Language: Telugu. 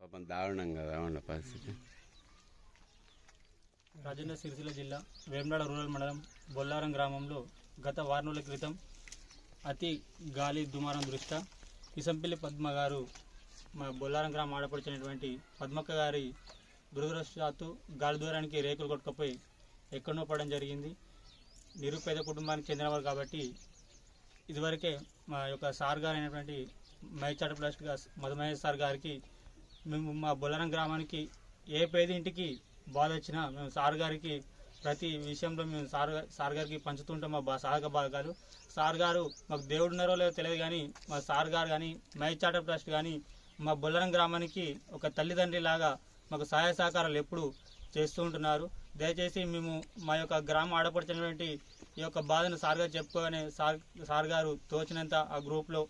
పాపం దారుణం కదా ఉన్న పరిస్థితి. రాజన్న సిరిసిల్ల జిల్లా వేములవాడ రూరల్ మండలం బొల్లారం గ్రామంలో గత వారం రోజుల క్రితం అతి గాలి దుమారం దృష్ట్యా కిసంపల్లి పద్మ గారు మా బొల్లారం గ్రామం ఆడపడిచినటువంటి పద్మక్క గారి దురదృష్టవశాత్తు గాలి దూరానికి రేకులు కొట్టుకుపోయి ఎక్కడనో పడడం జరిగింది. నిరుపేద కుటుంబానికి చెందినవారు కాబట్టి ఇదివరకే మా యొక్క సార్ గారు అయినటువంటి మైచాట ప్లాస్టిక్ మధుమహేష్ సార్ గారికి మేము మా బొల్లారం గ్రామానికి ఏ పేద ఇంటికి బాధ వచ్చినా మేము సార్ గారికి ప్రతి విషయంలో మేము సార్ గారికి పంచుతుంటాం మా సహాయక భాగాలు. సార్ గారు మాకు దేవుడు ఉన్నారో లేదో తెలియదు కానీ మా సార్ గారు కానీ మైచాట ట్రస్ట్ కానీ మా బొల్లారం గ్రామానికి ఒక తల్లిదండ్రి లాగా మాకు సహాయ సహకారాలు ఎప్పుడు చేస్తూ ఉంటున్నారు. దయచేసి మేము మా యొక్క గ్రామం ఆడపడుతున్నటువంటి ఈ యొక్క బాధను సార్ గారు చెప్పుకోగానే సార్ గారు తోచినంత ఆ గ్రూప్లో